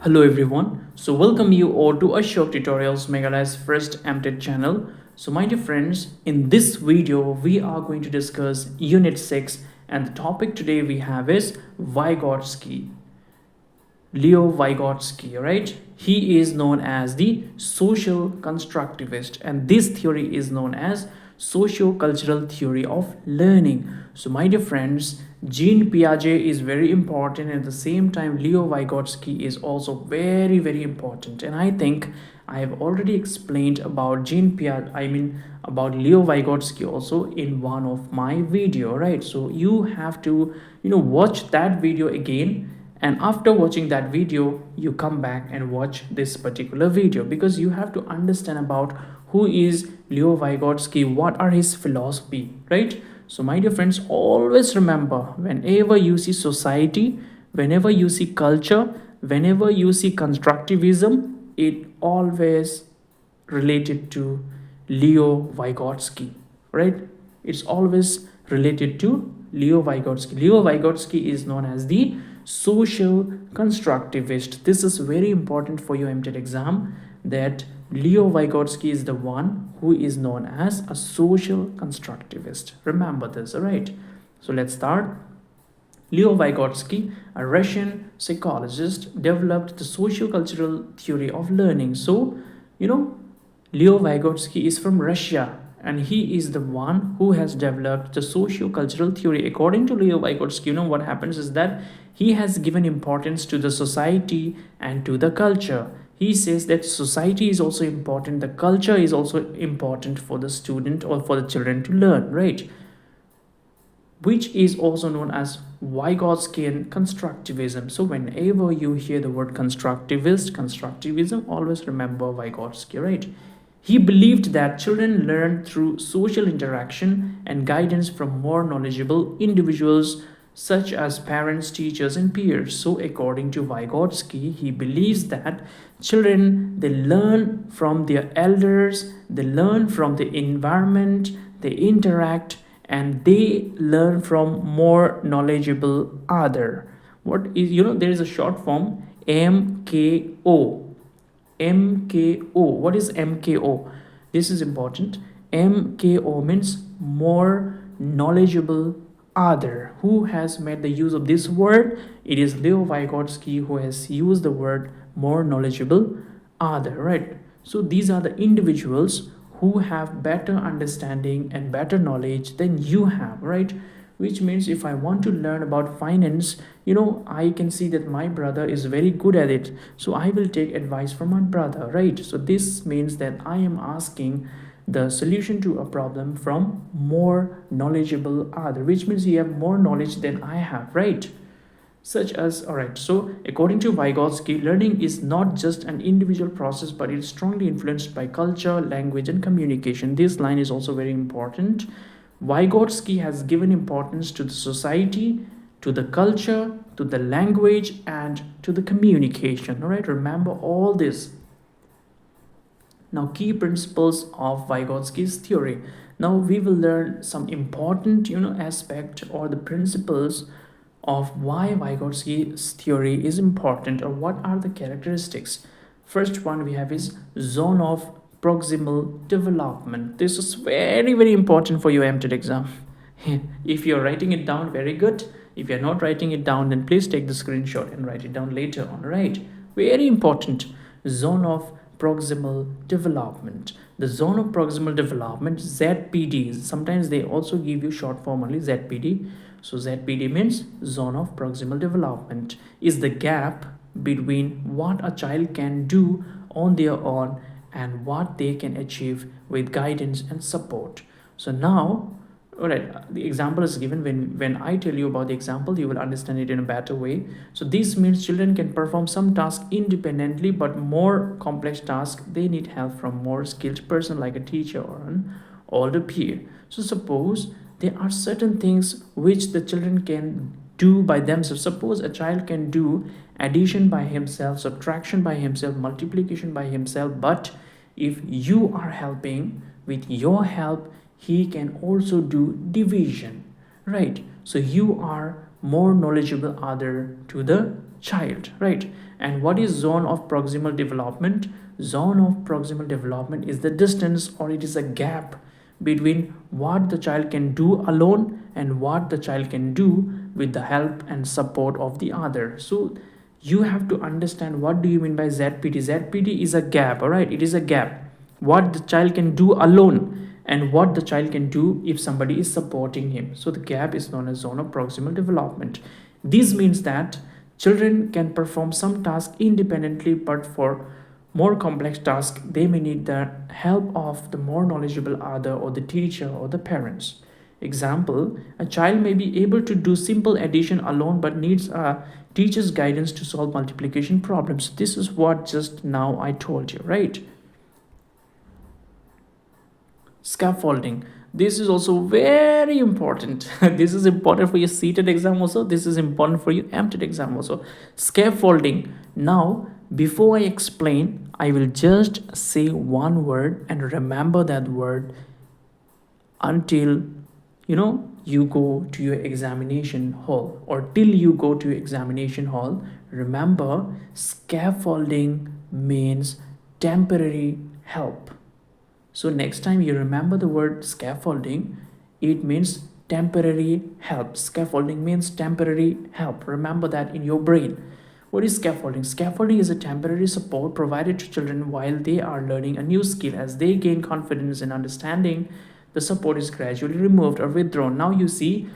Hello everyone. So welcome you all to Ashok Tutorials Meghalaya's first Mtet channel. So my dear friends, in this video we are going to discuss Unit 6 and the topic today we have is Vygotsky. Leo Vygotsky, right? He is known as the social constructivist, and this theory is known as sociocultural theory of learning. So, my dear friends, Jean Piaget is very important, and at the same time, Leo Vygotsky is also very, very important. And I think I have already explained about Jean Piaget, about Leo Vygotsky also in one of my video, right? So you have to, watch that video again, and after watching that video you come back and watch this particular video because you have to understand about who is Leo Vygotsky, what are his philosophy, right? So my dear friends, always remember, whenever you see society, whenever you see culture, whenever you see constructivism, it always related to Leo Vygotsky, right? It's always related to Leo Vygotsky. Leo Vygotsky is known as the social constructivist. This is very important for your Mtet exam, that Leo Vygotsky is the one who is known as a social constructivist. Remember this, all right? So let's start. Leo Vygotsky, a Russian psychologist, developed the sociocultural theory of learning. So, Leo Vygotsky is from Russia, and he is the one who has developed the socio-cultural theory. According to Leo Vygotsky, what happens is that he has given importance to the society and to the culture. He says that society is also important, the culture is also important for the student or for the children to learn, right? Which is also known as Vygotskian constructivism. So whenever you hear the word constructivism, always remember Vygotsky, right? He believed that children learn through social interaction and guidance from more knowledgeable individuals such as parents, teachers, and peers. So according to Vygotsky, he believes that children, they learn from their elders, they learn from the environment, they interact, and they learn from more knowledgeable other. What is, there is a short form MKO. MKO. What is MKO? This is important. MKO means more knowledgeable other. Who has made the use of this word? It is Leo Vygotsky who has used the word more knowledgeable other, right? So these are the individuals who have better understanding and better knowledge than you have, right? Which means if I want to learn about finance, I can see that my brother is very good at it, so I will take advice from my brother, right? So this means that I am asking the solution to a problem from more knowledgeable other, which means you have more knowledge than I have, right? Such as, all right, so according to Vygotsky, learning is not just an individual process, but it's strongly influenced by culture, language, and communication. This line is also very important. Vygotsky has given importance to the society, to the culture, to the language, and to the communication. All right, remember all this. Now, key principles of Vygotsky's theory. Now we will learn some important, aspect or the principles of why Vygotsky's theory is important, or what are the characteristics. First one we have is zone of proximal development. This is very, very important for your Mtet exam. If you're writing it down, very good. If you're not writing it down, then please take the screenshot and write it down later on, right? Very important. Zone of proximal development. The zone of proximal development, ZPD, sometimes they also give you short form only, ZPD. So ZPD means zone of proximal development, is the gap between what a child can do on their own and what they can achieve with guidance and support. So now, all right, the example is given. When I tell you about the example, you will understand it in a better way. So this means children can perform some tasks independently, but more complex tasks, they need help from more skilled person like a teacher or an older peer. So suppose there are certain things which the children can do by themselves. Suppose a child can do addition by himself, subtraction by himself, multiplication by himself, but if you are helping, with your help he can also do division. right? So you are more knowledgeable other to the child, right? And what is zone of proximal development? Zone of proximal development is the distance, or it is a gap between what the child can do alone and what the child can do with the help and support of the other. So you have to understand, what do you mean by ZPD? ZPD is a gap, all right? It is a gap, what the child can do alone and what the child can do if somebody is supporting him. So the gap is known as zone of proximal development. This means that children can perform some tasks independently, but for more complex tasks they may need the help of the more knowledgeable other, or the teacher, or the parents. Example, a child may be able to do simple addition alone but needs a teacher's guidance to solve multiplication problems. This is what just now I told you, right? Scaffolding, this is also very important. This is important for your seated exam also, this is important for your Mtet exam also. Scaffolding. Now before I explain, I will just say one word and remember that word until you go to your examination hall, or till you go to your examination hall. Remember, scaffolding means temporary help. So next time you remember the word scaffolding, it means temporary help. Scaffolding means temporary help. Remember that in your brain. What is scaffolding? Scaffolding is a temporary support provided to children while they are learning a new skill. As they gain confidence and understanding, the support is gradually removed or withdrawn. Now you see,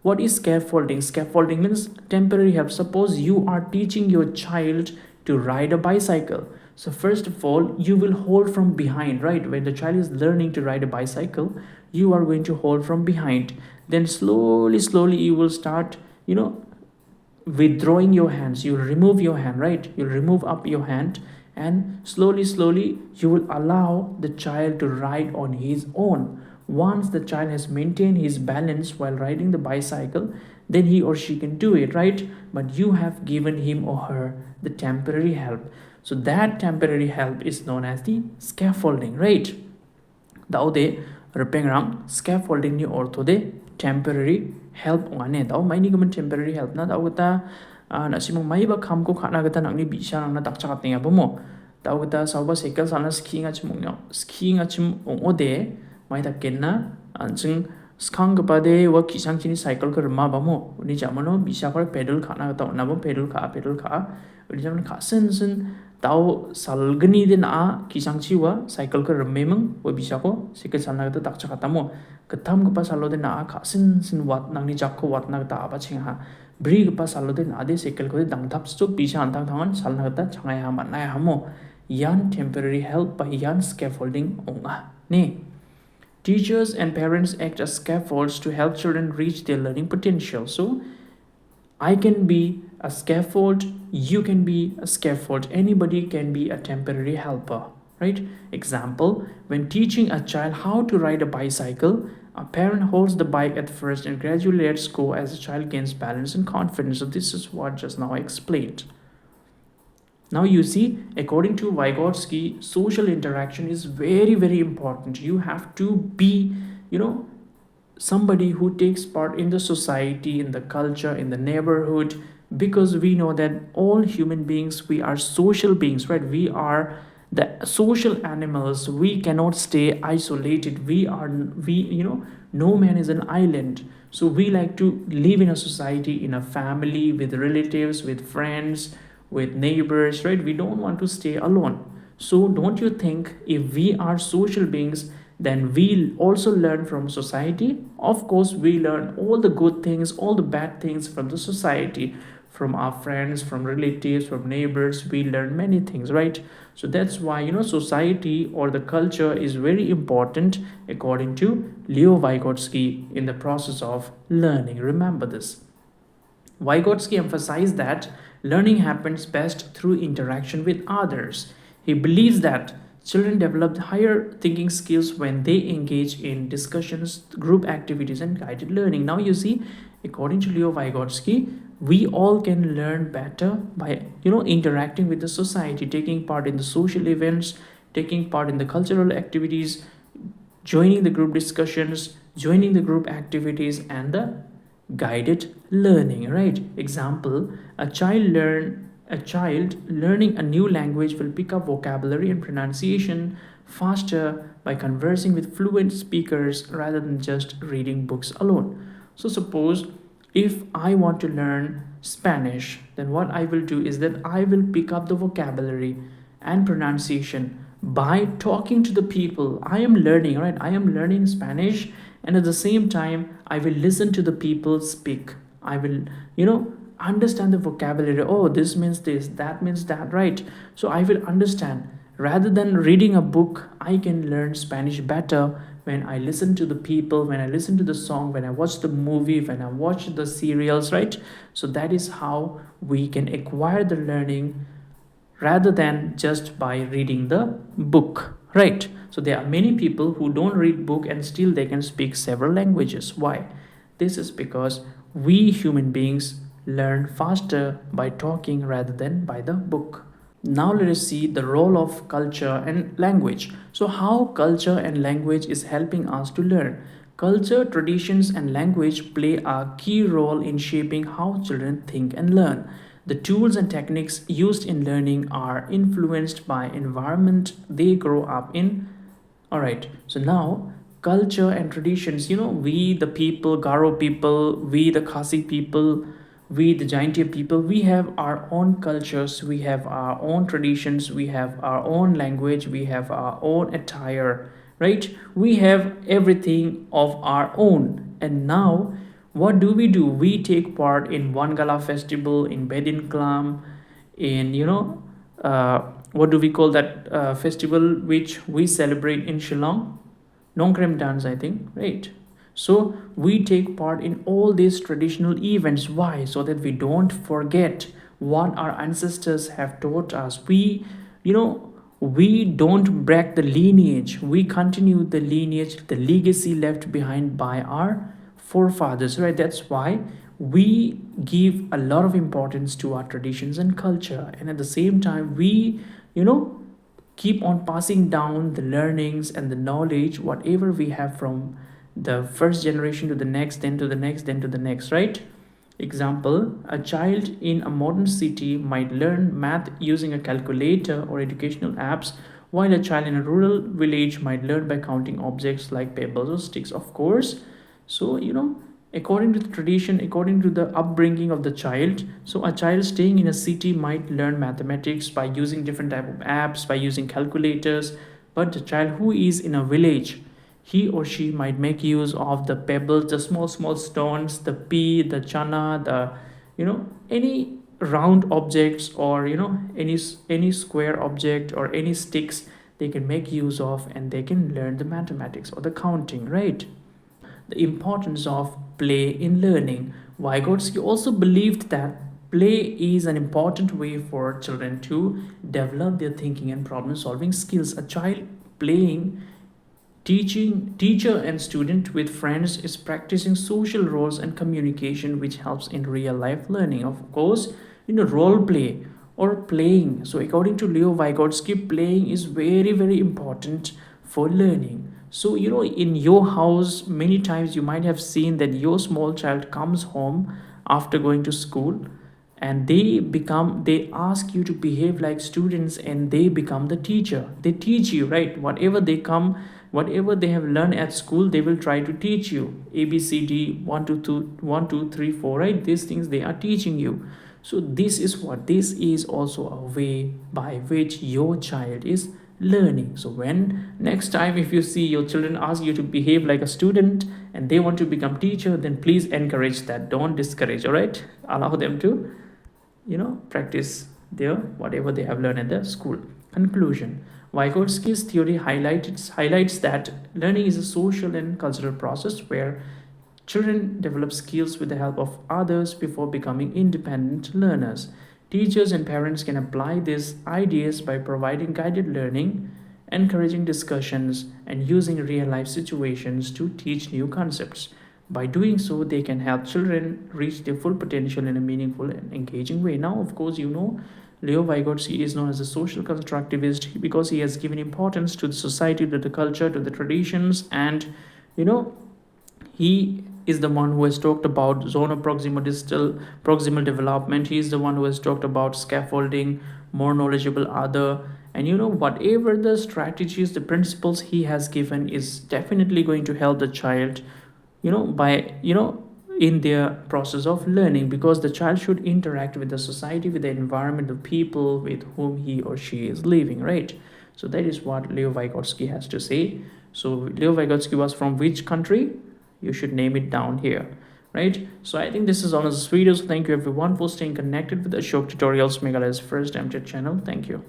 what is scaffolding? Scaffolding means temporary help. Suppose you are teaching your child to ride a bicycle. So first of all, you will hold from behind, right? When the child is learning to ride a bicycle, you are going to hold from behind. Then slowly you will start, withdrawing your hands. You'll remove your hand, right? You'll remove up your hand, and slowly you will allow the child to ride on his own. Once the child has maintained his balance while riding the bicycle, then he or she can do it, right? But you have given him or her the temporary help. So that temporary help is known as the scaffolding, right? Daude repengrang scaffolding ni ortho de temporary help one dau mai ni gaman temporary help na dau ta na simong mai ba kham ko khana gata nang ni bisa nang na tak chakat tinga bomo dau gata sauba cycle sana skiing achimong no skiing achim ong ode mai ta kenna anching skang ba de wa kisang chini cycle ko ma ba mo ni jamano bisa ko pedal khana gata na bo pedal kha ri jamano kha sen tau salgani din a kisang chiwa cycle ko rememang wo bisa ko cycle salna ta tak chaka tamo katham ko pa salo din a kha sin wat nang ni jakko wat na ta ba chinga bri ko pa salo din ade cycle ko dang thap chu bisa an thang thangan salna ta changai ha man na ha mo yan temporary help by yan scaffolding onga ne. Teachers and parents act as scaffolds to help children reach their learning potential. So I can be a scaffold, you can be a scaffold, anybody can be a temporary helper, right? Example, when teaching a child how to ride a bicycle, a parent holds the bike at first and gradually lets go as the child gains balance and confidence. So this is what just now I explained. Now you see, according to Vygotsky, social interaction is very important. You have to be, somebody who takes part in the society, in the culture, in the neighborhood, because we know that all human beings, we are social beings, right? We are the social animals. We cannot stay isolated. No man is an island. So we like to live in a society, in a family, with relatives, with friends, with neighbors, right? We don't want to stay alone. So don't you think, if we are social beings, then we also learn from society? Of course, we learn all the good things, all the bad things from the society, from our friends, from relatives, from neighbors. We learn many things, right? So that's why, society or the culture is very important, according to Leo Vygotsky, in the process of learning. Remember this. Vygotsky emphasized that learning happens best through interaction with others. He believes that children develop higher thinking skills when they engage in discussions, group activities, and guided learning. Now you see, according to Leo Vygotsky, we all can learn better by interacting with the society, taking part in the social events, taking part in the cultural activities, joining the group discussions, joining the group activities, and the guided learning, right? Example, a child learning a new language will pick up vocabulary and pronunciation faster by conversing with fluent speakers rather than just reading books alone. So suppose if I want to learn Spanish, then what I will do is that I will pick up the vocabulary and pronunciation by talking to the people. I am learning, right? I am learning Spanish, and at the same time I will listen to the people speak. I will, understand the vocabulary. Oh, this means this, that means that, right? So I will understand. Rather than reading a book, I can learn Spanish better when I listen to the people, when I listen to the song, when I watch the movie, when I watch the serials, right? So that is how we can acquire the learning rather than just by reading the book, right? So there are many people who don't read book and still they can speak several languages. Why? This is because we human beings learn faster by talking rather than by the book. Now let us see the role of culture and language. So how culture and language is helping us to learn. Culture, traditions and language play a key role in shaping how children think and learn. The tools and techniques used in learning are influenced by environment they grow up in. All right, so now culture and traditions, we the people, Garo people, we the Khasi people, we the Jaintia people, we have our own cultures, we have our own traditions, we have our own language, we have our own attire, right? We have everything of our own. And now what do? We take part in one gala festival, in Bedin Klam, in what do we call that festival which we celebrate in Shillong? Nongkrem dance, I think, right? So we take part in all these traditional events. Why? So that we don't forget what our ancestors have taught us. We don't break the lineage. We continue the lineage, the legacy left behind by our forefathers, right? That's why we give a lot of importance to our traditions and culture, and at the same time we you know keep on passing down the learnings and the knowledge whatever we have from the first generation to the next, then to the next, then to the next, right? Example, a child in a modern city might learn math using a calculator or educational apps, while a child in a rural village might learn by counting objects like pebbles or sticks, of course. So, according to the tradition, according to the upbringing of the child, so a child staying in a city might learn mathematics by using different type of apps, by using calculators, but the child who is in a village, he or she might make use of the pebbles, the small small stones, the pea, the chana, the any round objects, or any square object or any sticks they can make use of, and they can learn the mathematics or the counting, right? The importance of play in learning. Vygotsky also believed that play is an important way for children to develop their thinking and problem solving skills. A child playing, teaching, teacher and student with friends is practicing social roles and communication, which helps in real life learning. Of course, role play or playing. So, according to Leo Vygotsky, playing is very, very important for learning. So, in your house, many times you might have seen that your small child comes home after going to school, and they ask you to behave like students, and they become the teacher. They teach you, right? Whatever they have learned at school, they will try to teach you. ABCD 1 2 3 4, right? These things they are teaching you. So this is also a way by which your child is learning. So when next time if you see your children ask you to behave like a student and they want to become teacher, then please encourage that. Don't discourage, all right? Allow them to practice their whatever they have learned at the school. Conclusion. Vygotsky's theory highlights that learning is a social and cultural process where children develop skills with the help of others before becoming independent learners. Teachers and parents can apply these ideas by providing guided learning, encouraging discussions, and using real life situations to teach new concepts. By doing so, they can help children reach their full potential in a meaningful and engaging way. Now, of course, Leo Vygotsky is known as a social constructivist because he has given importance to the society, to the culture, to the traditions, and he is the one who has talked about zone of proximal development. He is the one who has talked about scaffolding, more knowledgeable other. And whatever the strategies, the principles he has given is definitely going to help the child, by in their process of learning, because the child should interact with the society, with the environment, the people with whom he or she is living, right? So that is what Leo Vygotsky has to say. So Leo Vygotsky was from which country? You should name it down here, right? So I think this is all of this video. So thank you everyone for staying connected with the Ashok Tutorials Meghalaya's first Mtet channel. Thank you.